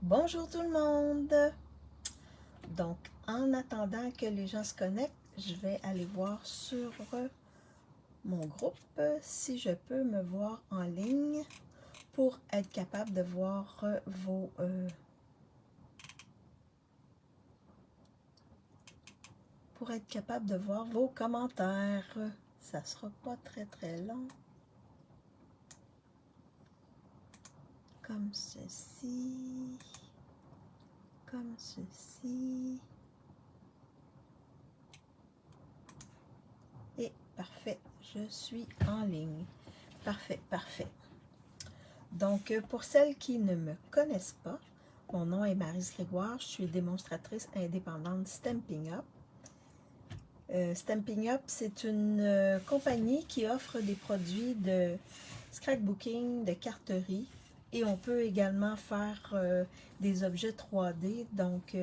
Bonjour tout le monde! Donc, en attendant que les gens se connectent, je vais aller voir sur mon groupe si je peux me voir en ligne pour être capable de voir vos commentaires. Ça sera pas très long. Comme ceci. Comme ceci. Et parfait, je suis en ligne. Parfait, parfait. Donc, pour celles qui ne me connaissent pas, mon nom est Maryse Grégoire, je suis démonstratrice indépendante Stampin' Up. Stampin' Up, c'est une compagnie qui offre des produits de scrapbooking, de carterie, et on peut également faire des objets 3D. Donc,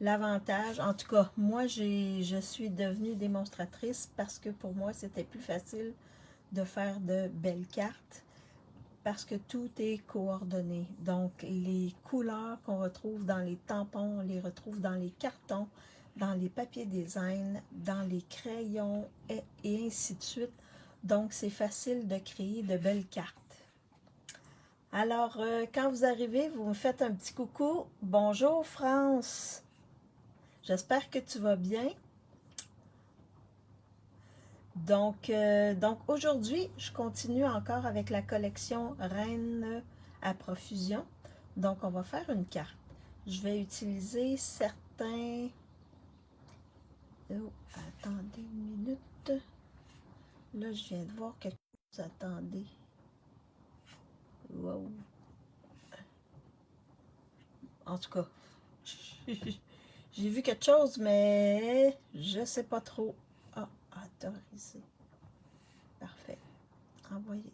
l'avantage, en tout cas, moi, je suis devenue démonstratrice parce que pour moi, c'était plus facile de faire de belles cartes parce que tout est coordonné. Donc, les couleurs qu'on retrouve dans les tampons, on les retrouve dans les cartons, dans les papiers design, dans les crayons et ainsi de suite. Donc, c'est facile de créer de belles cartes. Alors, quand vous arrivez, vous me faites un petit coucou. Bonjour France! J'espère que tu vas bien. Donc aujourd'hui, je continue encore avec la collection Reine à profusion. Donc, on va faire une carte. Je vais utiliser certains... Oh, attendez une minute. Là, je viens de voir quelque chose. Attendez. Wow. En tout cas, j'ai vu quelque chose, mais je sais pas trop. Ah, autorisé. Parfait. Envoyer.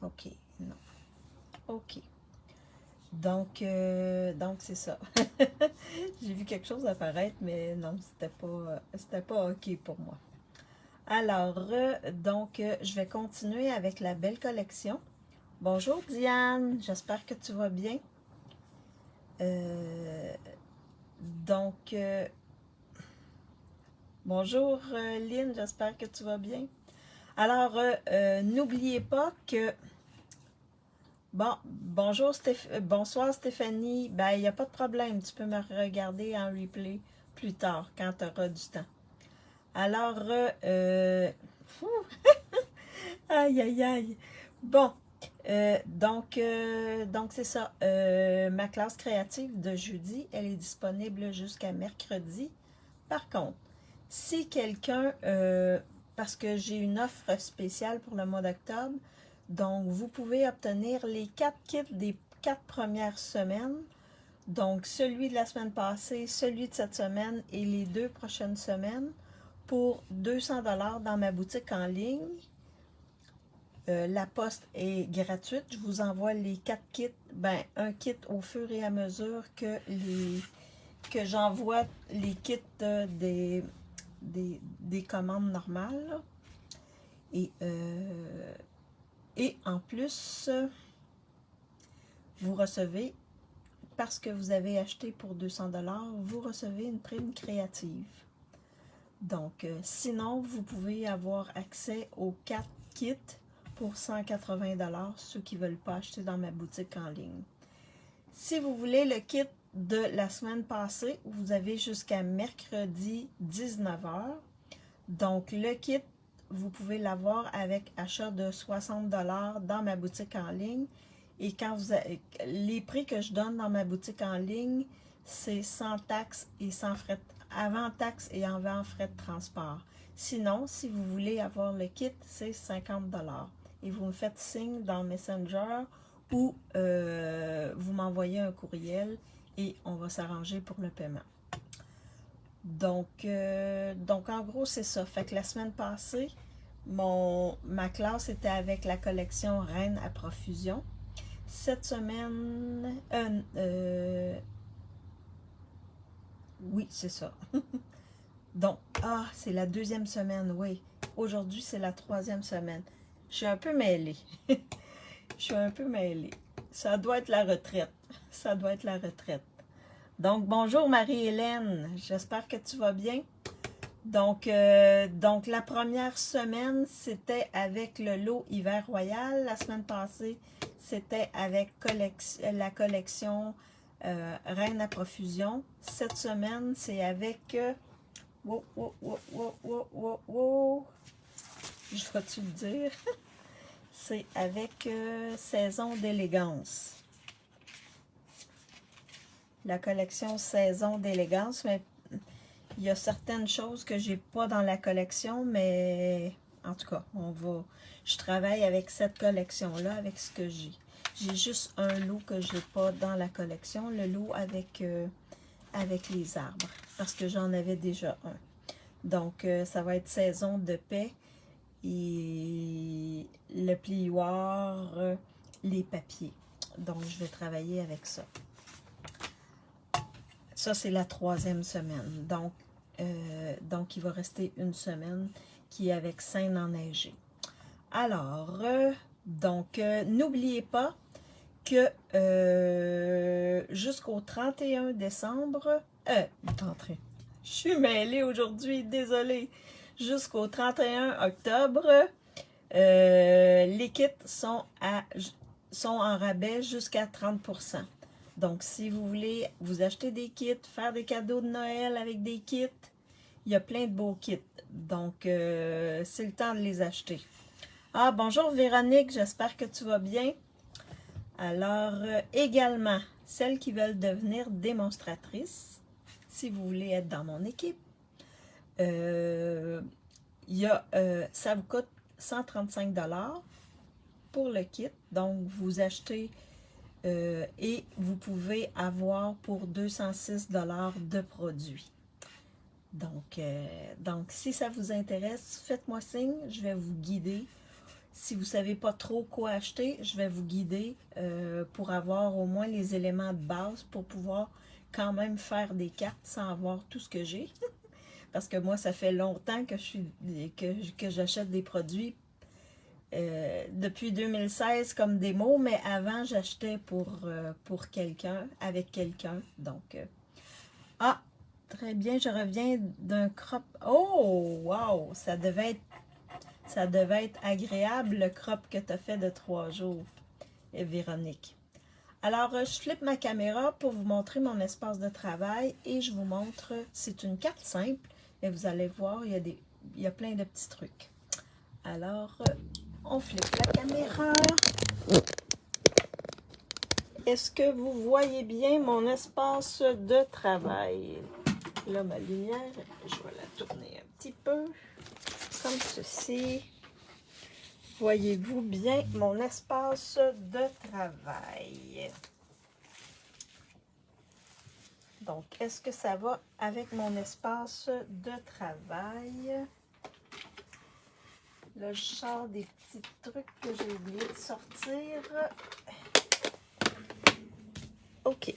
OK. Non. OK. Donc c'est ça. J'ai vu quelque chose apparaître, mais non, c'était pas OK pour moi. Alors, je vais continuer avec la belle collection. Bonjour Diane, j'espère que tu vas bien. Donc, bonjour Lynn, j'espère que tu vas bien. Alors, n'oubliez pas que... Bon, bonsoir Stéphanie. Ben, il n'y a pas de problème, tu peux me regarder en replay plus tard, quand tu auras du temps. Alors, aïe, aïe, aïe. Bon, donc c'est ça. Ma classe créative de jeudi, elle est disponible jusqu'à mercredi. Par contre, si quelqu'un, parce que j'ai une offre spéciale pour le mois d'octobre, donc vous pouvez obtenir les 4 kits des 4 premières semaines. Donc, celui de la semaine passée, celui de cette semaine et les 2 prochaines semaines pour 200 $ dans ma boutique en ligne. La poste est gratuite. Je vous envoie les 4 kits, un kit au fur et à mesure que j'envoie les kits des commandes normales. Là. Et en plus, vous recevez, parce que vous avez acheté pour 200 $, vous recevez une prime créative. Donc, sinon, vous pouvez avoir accès aux 4 kits pour 180 $, ceux qui ne veulent pas acheter dans ma boutique en ligne. Si vous voulez le kit de la semaine passée, vous avez jusqu'à mercredi 19 h. Donc, le kit, vous pouvez l'avoir avec achat de 60 $ dans ma boutique en ligne. Et quand les prix que je donne dans ma boutique en ligne, c'est sans taxes et sans frais, avant taxes et avant frais de transport. Sinon, si vous voulez avoir le kit, c'est 50 $. Et vous me faites signe dans Messenger ou vous m'envoyez un courriel et on va s'arranger pour le paiement. Donc en gros, c'est ça. Fait que la semaine passée, ma classe était avec la collection Reine à profusion. Cette semaine, oui, c'est ça. Donc, c'est la deuxième semaine, oui. aujourd'hui, c'est la 3e semaine. Je suis un peu mêlée. Je suis un peu mêlée. Ça doit être la retraite. Ça doit être la retraite. Donc, bonjour Marie-Hélène. J'espère que tu vas bien. Donc, la première semaine, c'était avec le lot Hiver Royal. La semaine passée, c'était avec la collection Reine à profusion. Cette semaine, c'est avec... Je vais-tu le dire? C'est avec Saison d'élégance. La collection Saison d'élégance, mais il y a certaines choses que j'ai pas dans la collection, mais en tout cas, je travaille avec cette collection-là, avec ce que j'ai. J'ai juste un lot que j'ai pas dans la collection, le lot avec les arbres, parce que j'en avais déjà un. Donc, ça va être Saison de paix et le plioir, les papiers. Donc, je vais travailler avec ça. Ça, c'est la 3e semaine. Donc, il va rester une semaine qui est avec Scène enneigée. Alors, n'oubliez pas que jusqu'au 31 décembre, je suis mêlée aujourd'hui, désolée. Jusqu'au 31 octobre, les kits sont en rabais jusqu'à 30%. Donc, si vous voulez vous acheter des kits, faire des cadeaux de Noël avec des kits, il y a plein de beaux kits. Donc, c'est le temps de les acheter. Ah, bonjour Véronique, j'espère que tu vas bien. Alors, également, celles qui veulent devenir démonstratrices, si vous voulez être dans mon équipe, ça vous coûte 135 $ pour le kit. Donc, vous achetez et vous pouvez avoir pour 206 $ de produits. Donc, si ça vous intéresse, faites-moi signe, je vais vous guider. Si vous ne savez pas trop quoi acheter, je vais vous guider pour avoir au moins les éléments de base pour pouvoir quand même faire des cartes sans avoir tout ce que j'ai. Parce que moi, ça fait longtemps que j'achète des produits depuis 2016 comme démo, mais avant, j'achetais pour quelqu'un, avec quelqu'un. Donc, très bien, je reviens d'un crop. Oh, wow, ça devait être agréable, le crop que tu as fait de 3 jours, Véronique. Alors, je flippe ma caméra pour vous montrer mon espace de travail et je vous montre, c'est une carte simple, mais vous allez voir, il y a plein de petits trucs. Alors, on flippe la caméra. Est-ce que vous voyez bien mon espace de travail? Là, ma lumière, je vais la tourner un petit peu, comme ceci. Voyez-vous bien mon espace de travail? Donc, est-ce que ça va avec mon espace de travail? Là, je sors des petits trucs que j'ai oublié de sortir. OK.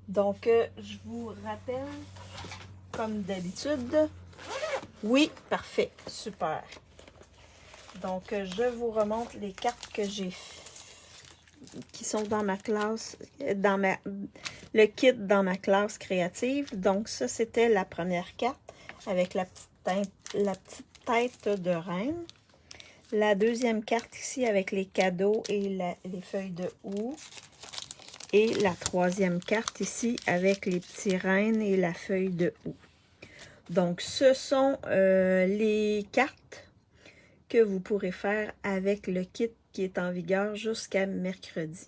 Donc, je vous rappelle, comme d'habitude. Oui, parfait, super. Donc, je vous remonte les cartes que j'ai qui sont dans ma classe, le kit dans ma classe créative. Donc, ça, c'était la première carte avec la petite tête de reine. La deuxième carte ici avec les cadeaux et les feuilles de houx. Et la troisième carte ici avec les petits rennes et la feuille de houx. Donc, ce sont les cartes que vous pourrez faire avec le kit qui est en vigueur jusqu'à mercredi.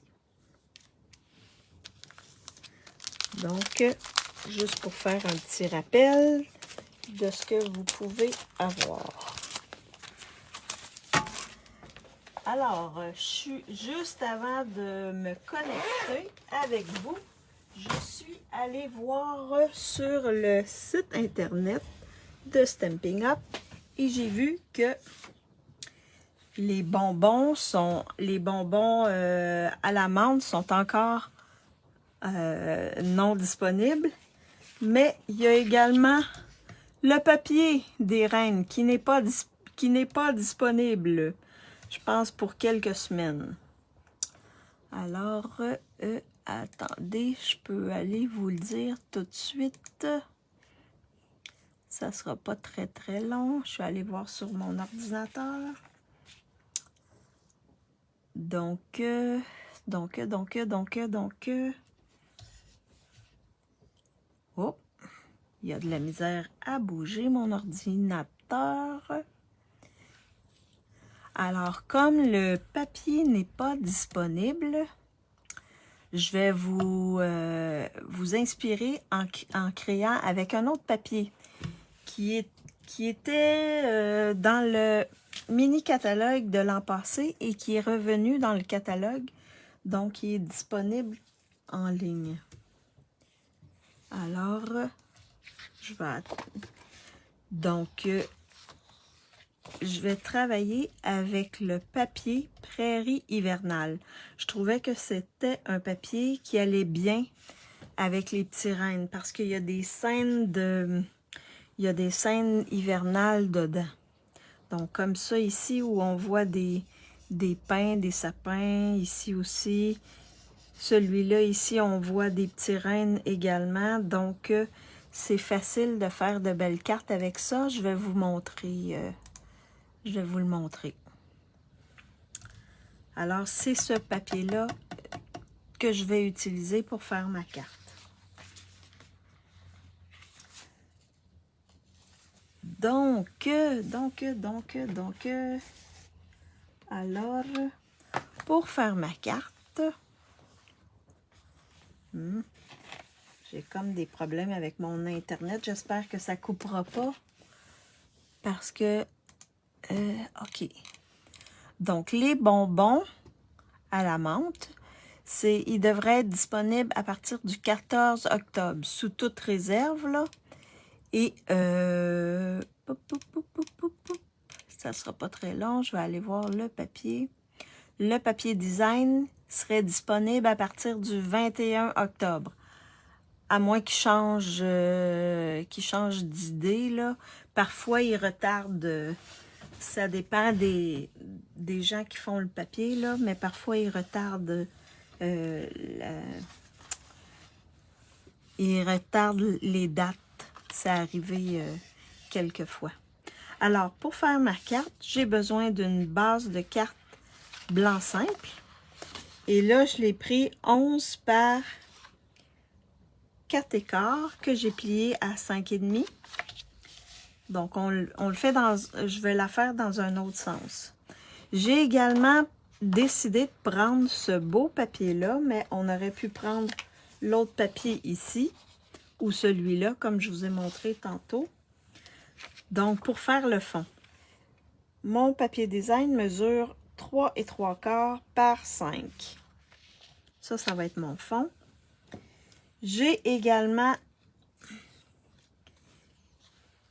Donc, juste pour faire un petit rappel de ce que vous pouvez avoir. Alors, je suis juste avant de me connecter avec vous, je suis allée voir sur le site internet de Stampin' Up et j'ai vu que les bonbons à l'amande sont encore non disponibles, mais il y a également Le papier des reines qui n'est pas disponible, je pense, pour quelques semaines. Alors, attendez, je peux aller vous le dire tout de suite. Ça sera pas très très long. Je vais aller voir sur mon ordinateur. Donc, oh, il y a de la misère à bouger mon ordinateur. Alors, comme le papier n'est pas disponible, je vais vous inspirer en créant avec un autre papier qui était dans le mini-catalogue de l'an passé et qui est revenu dans le catalogue, donc qui est disponible en ligne. Alors, je vais travailler avec le papier Prairie hivernale. Je trouvais que c'était un papier qui allait bien avec les petits rennes parce qu'il y a des scènes hivernales dedans. Donc, comme ça ici où on voit des pins, des sapins, ici aussi. Celui-là, ici, on voit des petits rennes également. Donc, c'est facile de faire de belles cartes avec ça. Je vais vous montrer. Je vais vous le montrer. Alors, c'est ce papier-là que je vais utiliser pour faire ma carte. Donc, alors, pour faire ma carte, j'ai comme des problèmes avec mon Internet. J'espère que ça ne coupera pas. Parce que, OK. Donc, les bonbons à la menthe, ils devraient être disponibles à partir du 14 octobre, sous toute réserve, là. Et, ça ne sera pas très long. Je vais aller voir le papier. Le papier design serait disponible à partir du 21 octobre. À moins qu'il change d'idée, là. Parfois, il retarde. Ça dépend des gens qui font le papier, là. Mais parfois, il retarde les dates. Ça arrivé quelques fois. Alors, pour faire ma carte, j'ai besoin d'une base de carte blanc simple. Et là, je l'ai pris 11 par 4 écarts que j'ai plié à 5,5. Donc, on le fait je vais la faire dans un autre sens. J'ai également décidé de prendre ce beau papier-là, mais on aurait pu prendre l'autre papier ici, ou celui-là, comme je vous ai montré tantôt. Donc, pour faire le fond, mon papier design mesure 3 3/4 par 5. Ça va être mon fond. J'ai également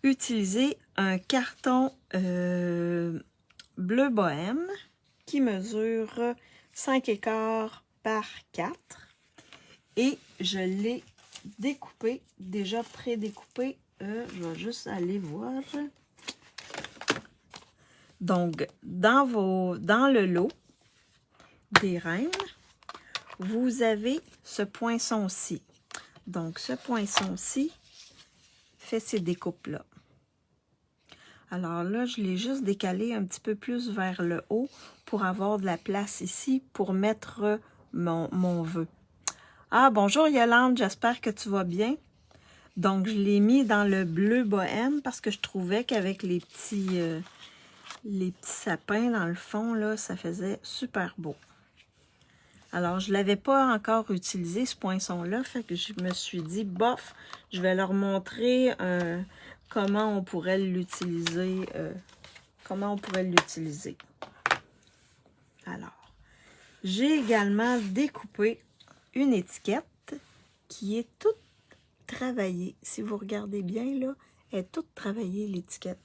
utilisé un carton bleu bohème qui mesure 5 écarts par 4. Et je l'ai découpé, déjà pré-découpé. Je vais juste aller voir. Donc, dans le lot des reines, vous avez ce poinçon-ci. Donc, ce poinçon-ci fait ces découpes-là. Alors là, je l'ai juste décalé un petit peu plus vers le haut pour avoir de la place ici pour mettre mon vœu. Ah, bonjour Yolande, j'espère que tu vas bien. Donc, je l'ai mis dans le bleu bohème parce que je trouvais qu'avec les petits sapins dans le fond, là, ça faisait super beau. Alors, je ne l'avais pas encore utilisé, ce poinçon-là, fait que je me suis dit, bof, je vais leur montrer comment on pourrait l'utiliser. Alors, j'ai également découpé une étiquette qui est toute travaillée. Si vous regardez bien, là, elle est toute travaillée, l'étiquette.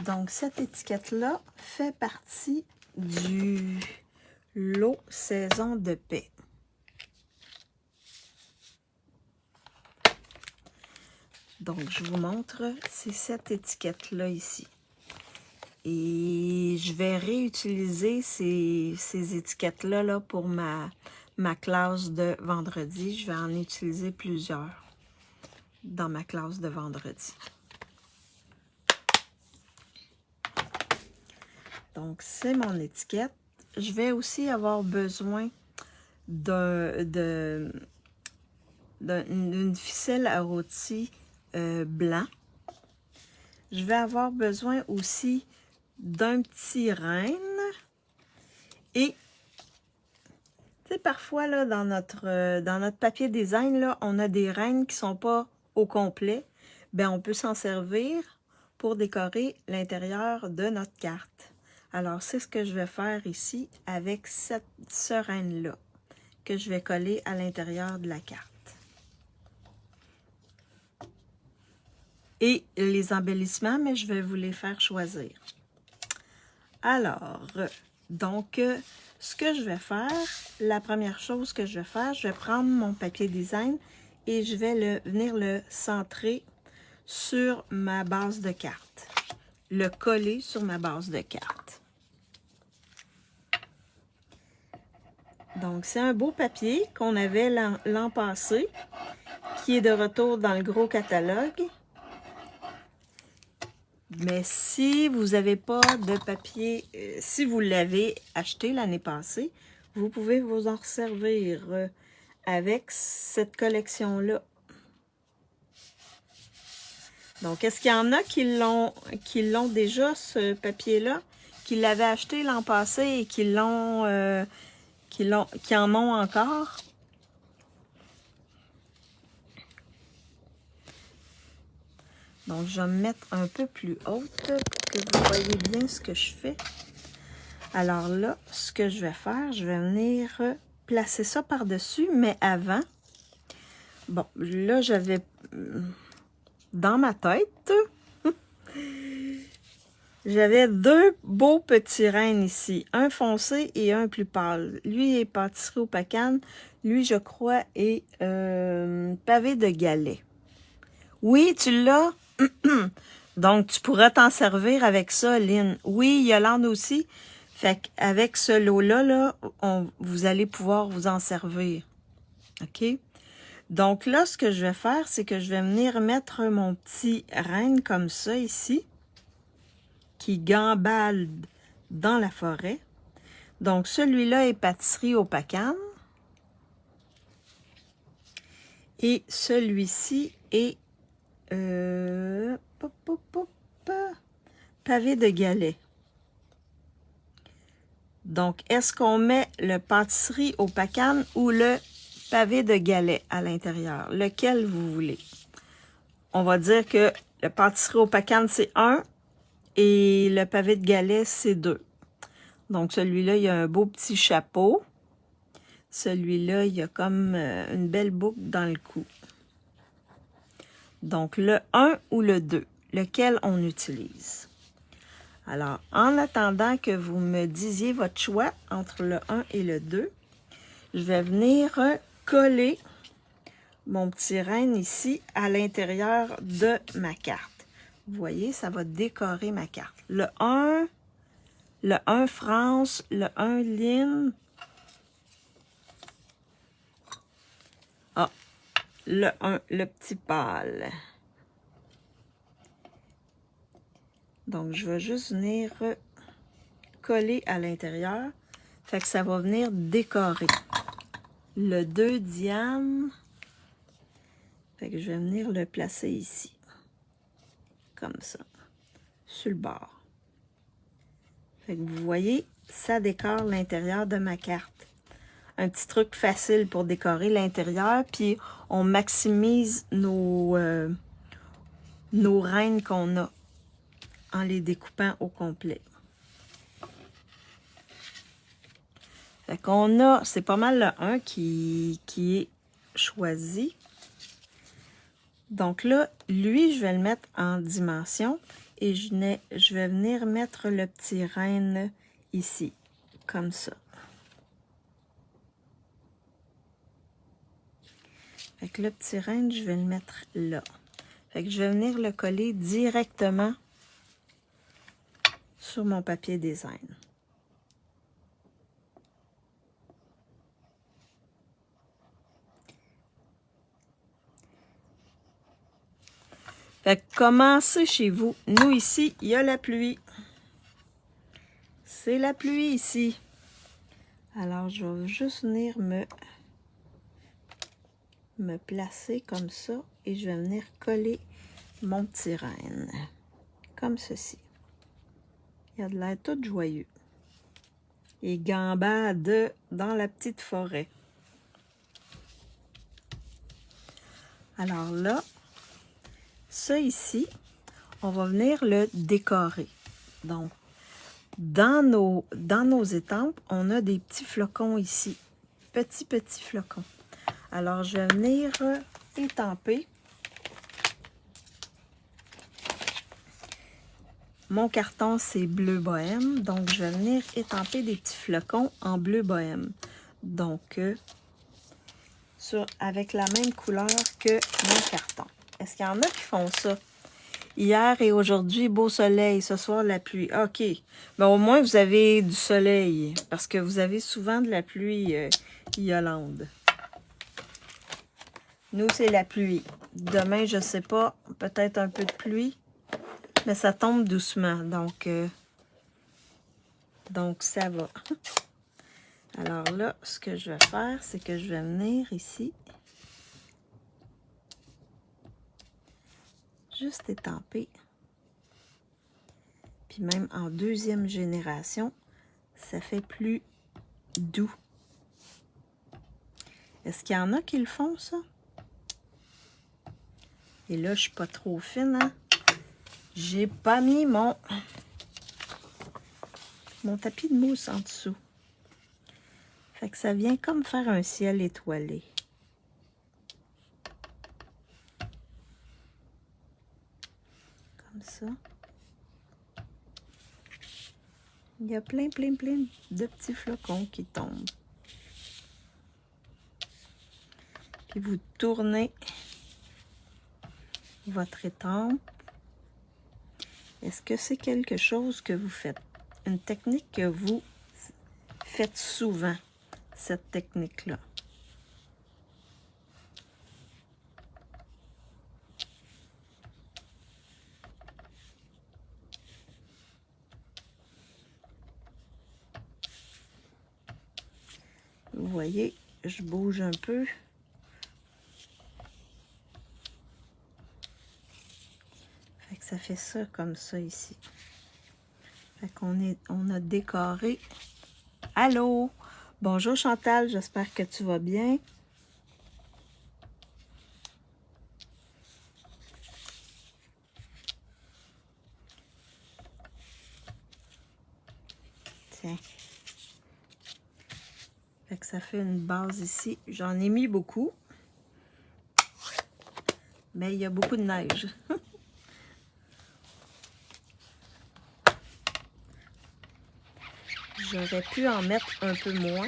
Donc, cette étiquette-là fait partie du lot Saison de paix. Donc, je vous montre, c'est cette étiquette-là ici. Et je vais réutiliser ces étiquettes-là là, pour ma classe de vendredi. Je vais en utiliser plusieurs dans ma classe de vendredi. Donc, c'est mon étiquette. Je vais aussi avoir besoin d'une ficelle à rôti blanc. Je vais avoir besoin aussi d'un petit renne. Et, tu sais, parfois, là, dans notre papier design, là, on a des rennes qui ne sont pas au complet. Bien, on peut s'en servir pour décorer l'intérieur de notre carte. Alors, c'est ce que je vais faire ici avec ce renne-là, que je vais coller à l'intérieur de la carte. Et les embellissements, mais je vais vous les faire choisir. Alors, donc, ce que je vais faire, la première chose que je vais faire, je vais prendre mon papier design et je vais venir le centrer sur ma base de carte. Le coller sur ma base de carte. Donc, c'est un beau papier qu'on avait l'an passé, qui est de retour dans le gros catalogue. Mais si vous n'avez pas de papier, si vous l'avez acheté l'année passée, vous pouvez vous en servir avec cette collection-là. Donc, est-ce qu'il y en a qui l'ont déjà, ce papier-là, qui l'avaient acheté l'an passé et qui en ont encore? Donc, je vais me mettre un peu plus haute pour que vous voyez bien ce que je fais. Alors là, ce que je vais faire, je vais venir placer ça par-dessus, mais avant, bon, là, j'avais dans ma tête, j'avais deux beaux petits rennes ici, un foncé et un plus pâle. Lui est pâtisserie au Pacane, lui, je crois, est pavé de galets. Oui, tu l'as? Donc, tu pourras t'en servir avec ça, Lynn. Oui, Yolande aussi. Fait qu'avec ce lot-là, là, vous allez pouvoir vous en servir. OK? Donc là, ce que je vais faire, c'est que je vais venir mettre mon petit renne comme ça ici, qui gambade dans la forêt. Donc, celui-là est pâtisserie au Pacane. Et celui-ci est pavé de galets. Donc, est-ce qu'on met le pâtisserie au Pacane ou le pavé de galets à l'intérieur? Lequel vous voulez? On va dire que le pâtisserie au Pacane, c'est 1 et le pavé de galets, c'est 2. Donc, celui-là, il y a un beau petit chapeau. Celui-là, il y a comme une belle boucle dans le cou. Donc, le 1 ou le 2, lequel on utilise? Alors, en attendant que vous me disiez votre choix entre le 1 et le 2, je vais venir coller mon petit renne ici à l'intérieur de ma carte. Vous voyez, ça va décorer ma carte. Le 1 France, le 1 Lynn. Ah, le 1, le petit pâle. Donc, je vais juste venir coller à l'intérieur. Fait que ça va venir décorer. Le 2 Diane. Fait que je vais venir le placer ici. Comme ça. Sur le bord. Fait que vous voyez, ça décore l'intérieur de ma carte. Un petit truc facile pour décorer l'intérieur. Puis, on maximise nos rennes qu'on a en les découpant au complet. Fait qu'on a, c'est pas mal le 1 qui est choisi. Donc là, lui, je vais le mettre en dimension et je vais venir mettre le petit renne ici, comme ça. Fait que le petit renne, je vais le mettre là. Fait que je vais venir le coller directement sur mon papier design. Fait que commencez chez vous. Nous, ici, il y a la pluie. C'est la pluie ici. Alors, je vais juste venir me placer comme ça et je vais venir coller mon petit renne. Comme ceci. Il a de l'air tout joyeux. Et gambade dans la petite forêt. Alors là, ça ici, on va venir le décorer. Donc, dans nos étampes, on a des petits flocons ici. Petits flocons. Alors, je vais venir étamper. Mon carton, c'est bleu bohème. Donc, je vais venir étamper des petits flocons en bleu bohème. Donc, avec la même couleur que mon carton. Est-ce qu'il y en a qui font ça? Hier et aujourd'hui, beau soleil. Ce soir, la pluie. OK. Ben, au moins, vous avez du soleil. Parce que vous avez souvent de la pluie Yolande. Nous, c'est la pluie. Demain, je ne sais pas. Peut-être un peu de pluie. Mais ça tombe doucement. Donc ça va. Alors là, ce que je vais faire, c'est que je vais venir ici. Juste étamper. Puis même en deuxième génération, ça fait plus doux. Est-ce qu'il y en a qui le font, ça? Et là, je suis pas trop fine, hein? J'ai pas mis mon tapis de mousse en dessous. Fait que ça vient comme faire un ciel étoilé. Comme ça. Il y a plein de petits flocons qui tombent. Puis vous tournez votre étampe. Est-ce que c'est quelque chose que vous faites? Une technique que vous faites souvent, cette technique-là? Vous voyez, je bouge un peu. Fait que ça fait ça comme ça ici. Fait on a décoré. Allô? Bonjour Chantal, j'espère que tu vas bien. Tiens. Fait que ça fait une base ici. J'en ai mis beaucoup. Mais il y a beaucoup de neige. J'aurais pu en mettre un peu moins.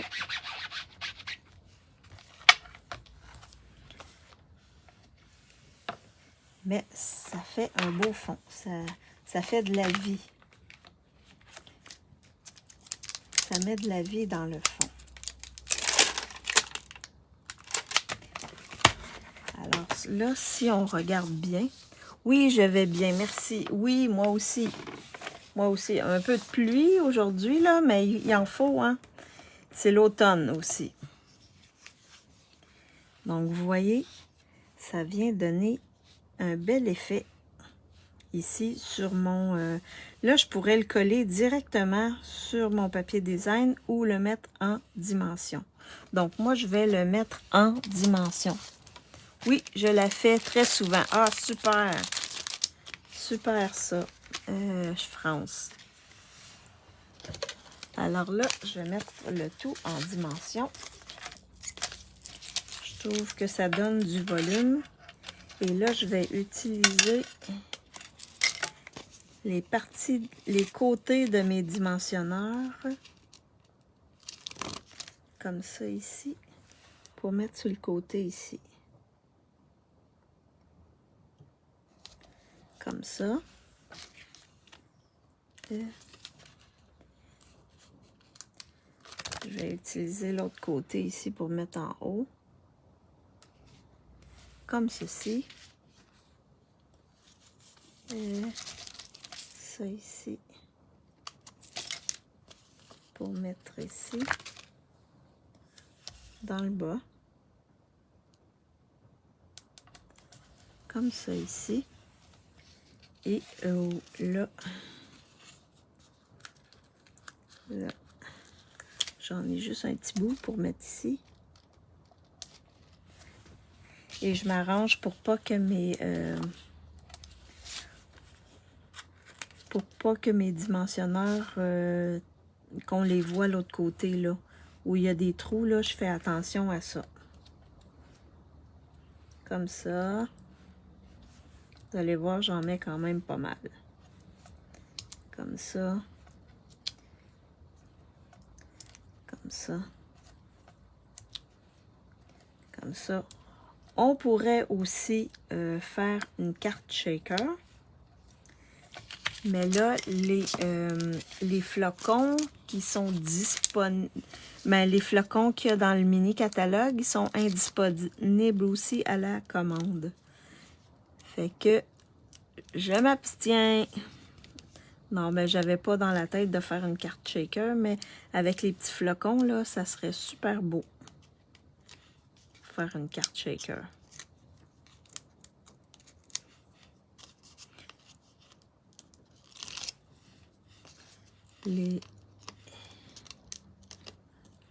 Mais ça fait un beau fond. Ça fait de la vie. Ça met de la vie dans le fond. Alors là, si on regarde bien, oui, je vais bien, merci. Oui, moi aussi. Moi aussi. Un peu de pluie aujourd'hui, là, mais il en faut, hein. C'est l'automne aussi. Donc, vous voyez, ça vient donner un bel effet ici sur mon... là, je pourrais le coller directement sur mon papier design ou le mettre en dimension. Donc, moi, je vais le mettre en dimension. Oui, je la fais très souvent. Ah, super! Super, ça. France. Alors là, je vais mettre le tout en dimension. Je trouve que ça donne du volume. Et là, je vais utiliser les côtés de mes dimensionneurs. Comme ça ici. Pour mettre sur le côté ici. comme ça. Et je vais utiliser l'autre côté ici pour mettre en haut. Comme ceci. Et ça ici. Pour mettre ici. Dans le bas. Comme ça ici. Et là. Là. J'en ai juste un petit bout pour mettre ici. Et je m'arrange pour pas que mes dimensionneurs, qu'on les voit l'autre côté, là. Où il y a des trous, là, je fais attention à ça. Comme ça. Vous allez voir, j'en mets quand même pas mal. Comme ça. Comme ça. Comme ça. On pourrait aussi faire une carte shaker. Mais là, les flocons qui sont disponibles, ben, les flocons qu'il y a dans le mini catalogue, ils sont indisponibles aussi à la commande. Fait que je m'abstiens. Non, ben j'avais pas dans la tête de faire une carte shaker, mais avec les petits flocons, là, ça serait super beau. Faire une carte shaker.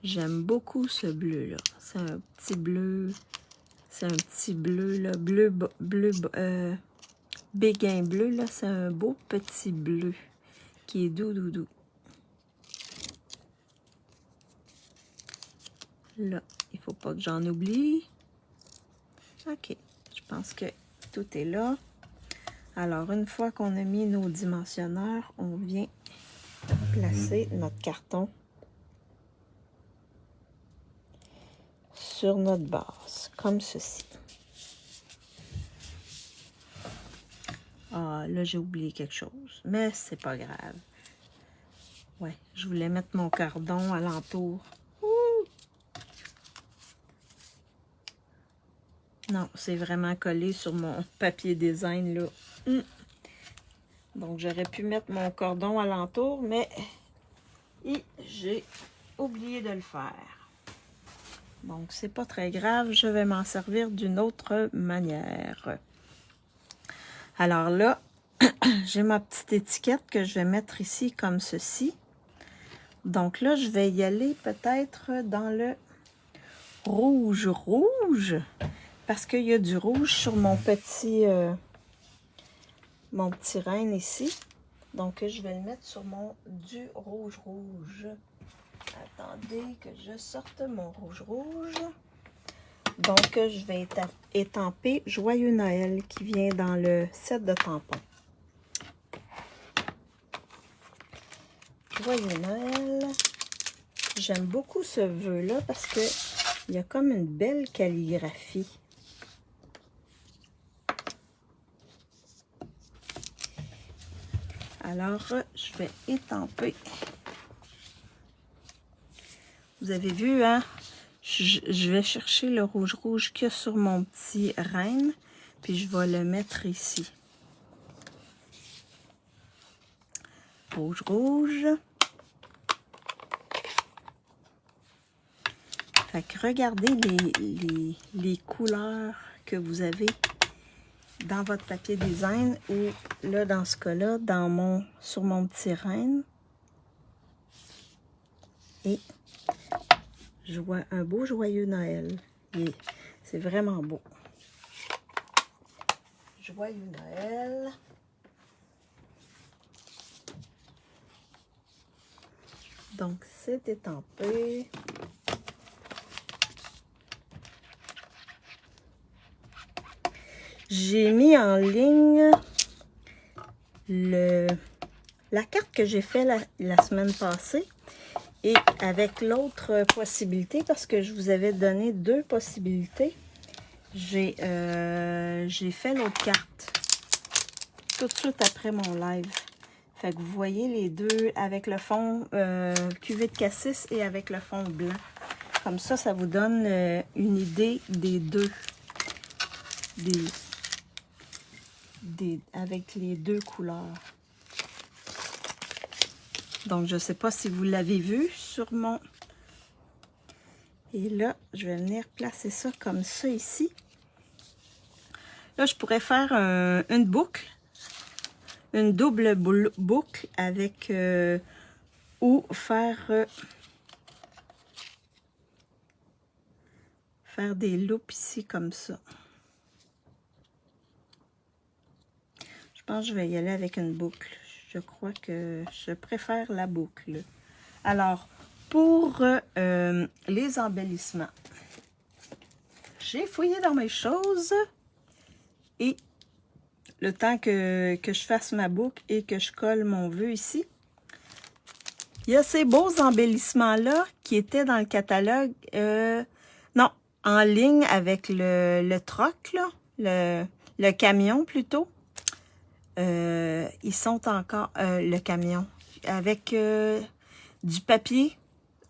J'aime beaucoup ce bleu là. C'est un petit bleu. C'est un petit bleu là. Béguin bleu là. C'est un beau petit bleu qui est doux, doux, doux. Là, il faut pas que j'en oublie. Ok, je pense que tout est là. Alors, une fois qu'on a mis nos dimensionneurs, on vient placer notre carton sur notre base, comme ceci. Ah, là, j'ai oublié quelque chose, mais c'est pas grave. Ouais, je voulais mettre mon cordon alentour. Ouh! Non, c'est vraiment collé sur mon papier design, là. Donc, j'aurais pu mettre mon cordon alentour, mais j'ai oublié de le faire. Donc, c'est pas très grave. Je vais m'en servir d'une autre manière. Alors là, j'ai ma petite étiquette que je vais mettre ici comme ceci. Donc là, je vais y aller peut-être dans le rouge parce qu'il y a du rouge sur mon petit renne ici. Donc, je vais le mettre sur du rouge. Attendez que je sorte mon rouge. Donc, je vais étamper Joyeux Noël qui vient dans le set de tampons. Joyeux Noël. J'aime beaucoup ce vœu-là parce que il y a comme une belle calligraphie. Alors, je vais étamper. Vous avez vu, hein? Je vais chercher le rouge qu'il y a sur mon petit renne, puis je vais le mettre ici. Rouge. Fait que regardez les couleurs que vous avez dans votre papier design ou là, dans ce cas-là, sur mon petit renne. Et je vois un beau Joyeux Noël. C'est vraiment beau. Joyeux Noël. Donc, c'est étampé. J'ai mis en ligne la carte que j'ai fait la semaine passée et avec l'autre possibilité, parce que je vous avais donné 2 possibilités, j'ai fait l'autre carte tout de suite après mon live. Fait que vous voyez les deux avec le fond cuvée de cassis et avec le fond blanc. Comme ça, ça vous donne une idée des deux. Avec les deux couleurs. Donc, je ne sais pas si vous l'avez vu sur mon... Et là, je vais venir placer ça comme ça ici. Là, je pourrais faire une boucle. Une double boucle avec... ou faire des loupes ici comme ça. Je pense que je vais y aller avec une boucle. Je crois que je préfère la boucle. Alors, pour les embellissements, j'ai fouillé dans mes choses et le temps que je fasse ma boucle et que je colle mon vœu ici, il y a ces beaux embellissements-là qui étaient dans le catalogue, non, en ligne avec le troc, là, le camion plutôt. Ils sont encore, le camion, avec du papier.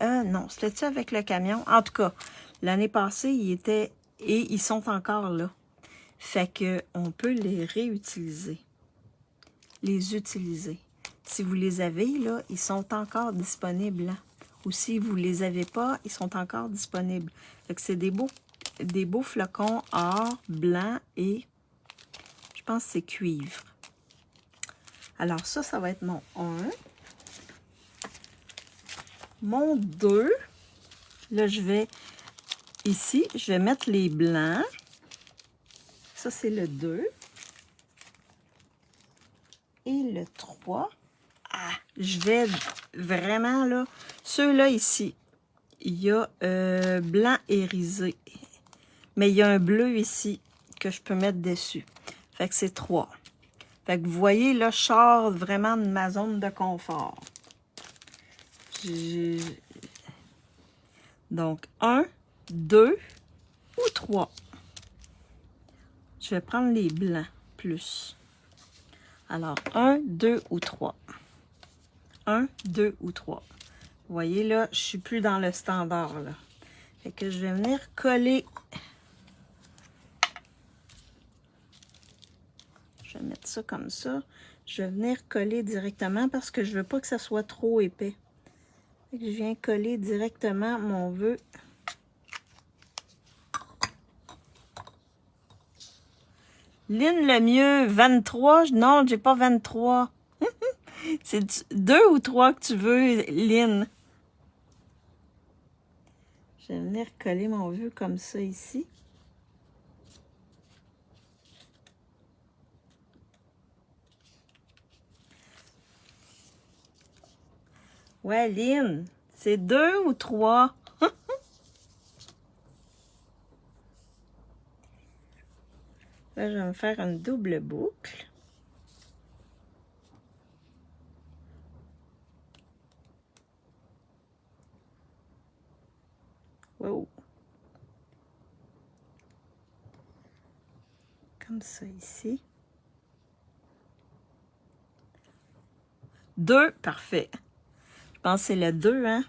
Non, c'était-tu avec le camion? En tout cas, l'année passée, ils étaient, et ils sont encore là. Fait que on peut les réutiliser, les utiliser. Si vous les avez, là, ils sont encore disponibles. Hein? Ou si vous les avez pas, ils sont encore disponibles. Fait que c'est des beaux flocons or, blanc et je pense que c'est cuivre. Alors ça, ça va être mon 1. Mon 2. Là, je vais ici, je vais mettre les blancs. Ça, c'est le 2. Et le 3. Ah, je vais vraiment, là, ceux-là ici, il y a blanc irisé. Mais il y a un bleu ici que je peux mettre dessus. Fait que c'est 3. Fait que vous voyez, là, je sors vraiment de ma zone de confort. Donc, 1, 2 ou 3. Je vais prendre les blancs plus. Alors, 1, 2 ou 3. 1, 2 ou 3. Vous voyez, là, je suis plus dans le standard, là. Fait que je vais venir coller. Je vais mettre ça comme ça. Je vais venir coller directement parce que je veux pas que ça soit trop épais. Fait que je viens coller directement mon vœu. Lynn, le mieux, 23. Non, j'ai pas 23. C'est 2 ou 3 que tu veux, Lynn. Je vais venir coller mon vœu comme ça ici. Ouais, Lynn, c'est 2 ou 3? Là, je vais me faire une double boucle. Wow. Comme ça ici. 2, parfait. Je pense que c'est le 2, hein?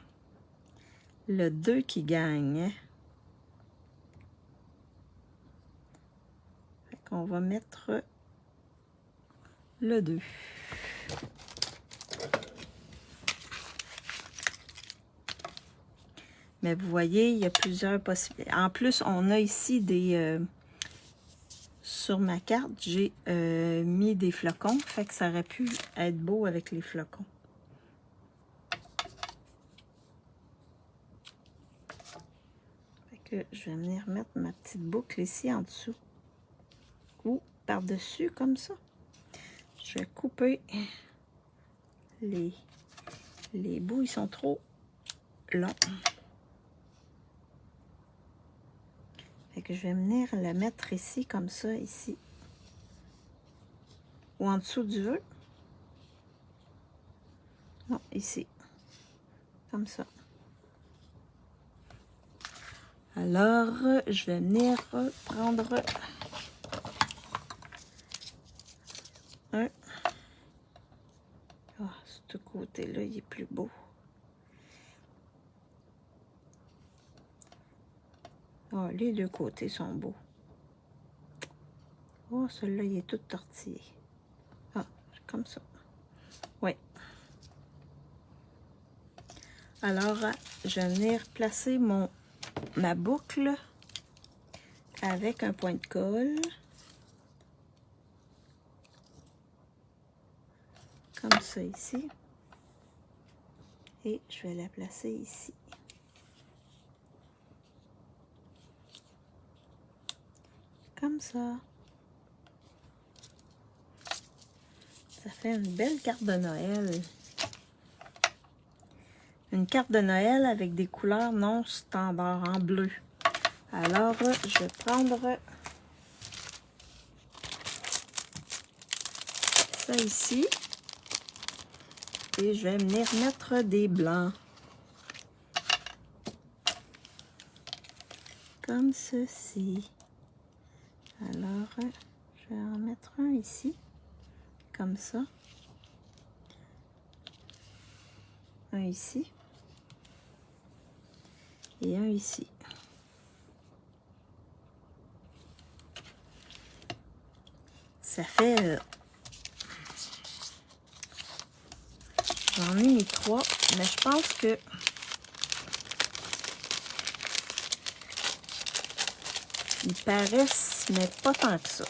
Le 2 qui gagne. Fait qu'on va mettre le 2. Mais vous voyez, il y a plusieurs possibilités. En plus, on a ici des... sur ma carte, j'ai mis des flocons. Fait que ça aurait pu être beau avec les flocons. Fait que je vais venir mettre ma petite boucle ici en dessous. Ou par-dessus, comme ça. Je vais couper les bouts. Ils sont trop longs. Fait que je vais venir la mettre ici, comme ça, ici. Ou en dessous du vœu. Non, ici. Comme ça. Alors, je vais venir prendre un. Ah, ce côté-là, il est plus beau. Ah, les deux côtés sont beaux. Oh, celui-là, il est tout tortillé. Ah, comme ça. Oui. Alors, je vais venir placer ma boucle avec un point de colle. Comme ça ici. Et je vais la placer ici. Comme ça. Ça fait une belle carte de Noël. Une carte de Noël avec des couleurs non standards en bleu. Alors, je vais prendre ça ici. Et je vais venir mettre des blancs. Comme ceci. Alors, je vais en mettre un ici. Comme ça. Un ici. Et un ici. Ça fait... J'en ai mis 3, mais je pense que... Ils paraissent, mais pas tant que ça.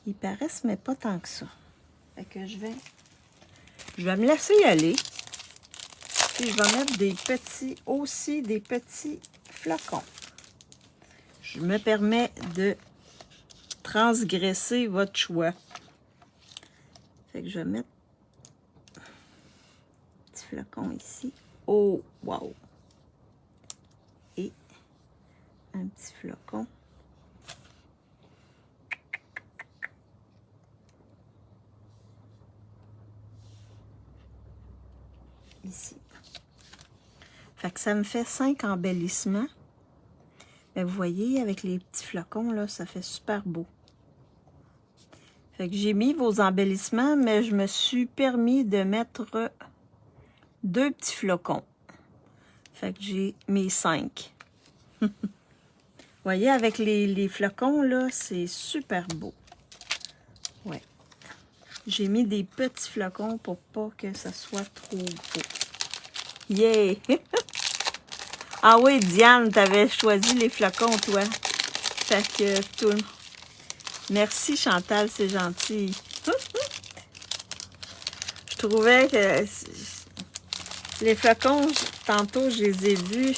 Ils paraissent, mais pas tant que ça. Fait que je vais me laisser y aller. Et je vais mettre des petits flocons. Je me permets de transgresser votre choix. Fait que je vais mettre un petit flocon ici. Oh, wow! Et un petit flocon ici. Fait que ça me fait 5 embellissements. Mais vous voyez, avec les petits flocons, là, ça fait super beau. Fait que j'ai mis vos embellissements, mais je me suis permis de mettre 2 petits flocons. Fait que j'ai mes 5. Vous voyez, avec les flocons, là, c'est super beau. Ouais. J'ai mis des petits flocons pour pas que ça soit trop beau. Yeah! Ah oui, Diane, t'avais choisi les flocons, toi. Fait que tout. Merci, Chantal, c'est gentil. Je trouvais que les flocons, tantôt, je les ai vus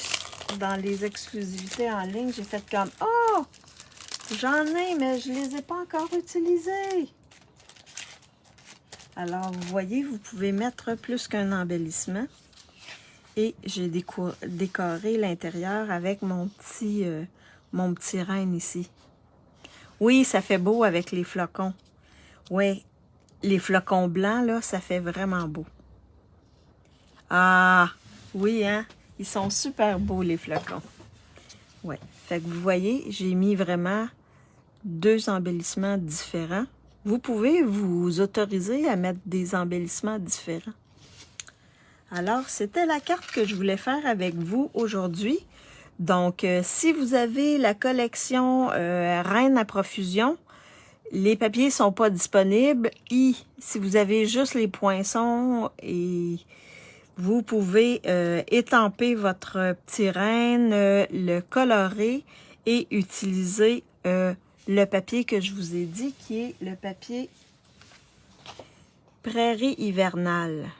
dans les exclusivités en ligne. J'ai fait comme, oh, j'en ai, mais je les ai pas encore utilisés. Alors, vous voyez, vous pouvez mettre plus qu'un embellissement. Et j'ai décoré l'intérieur avec mon petit renne ici. Oui, ça fait beau avec les flocons. Oui, les flocons blancs, là, ça fait vraiment beau. Ah, oui, hein? Ils sont super beaux, les flocons. Oui. Fait que vous voyez, j'ai mis vraiment 2 embellissements différents. Vous pouvez vous autoriser à mettre des embellissements différents. Alors, c'était la carte que je voulais faire avec vous aujourd'hui. Donc, si vous avez la collection Reine à profusion, les papiers ne sont pas disponibles. Et si vous avez juste les poinçons, et vous pouvez étamper votre petit renne, le colorer et utiliser le papier que je vous ai dit, qui est le papier Prairie hivernale.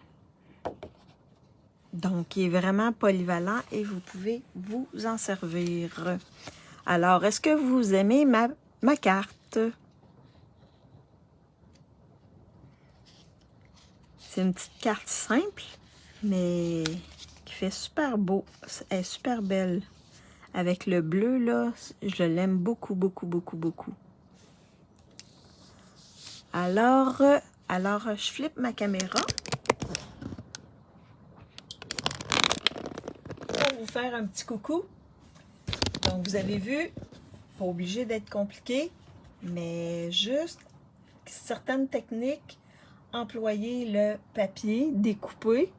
Donc, il est vraiment polyvalent et vous pouvez vous en servir. Alors, est-ce que vous aimez ma carte? C'est une petite carte simple, mais qui fait super beau. Elle est super belle. Avec le bleu, là, je l'aime beaucoup, beaucoup, beaucoup, beaucoup. Alors, je flippe ma caméra. Pour vous faire un petit coucou. Donc, vous avez vu, Pas obligé d'être compliqué, mais juste certaines techniques, employer le papier découpé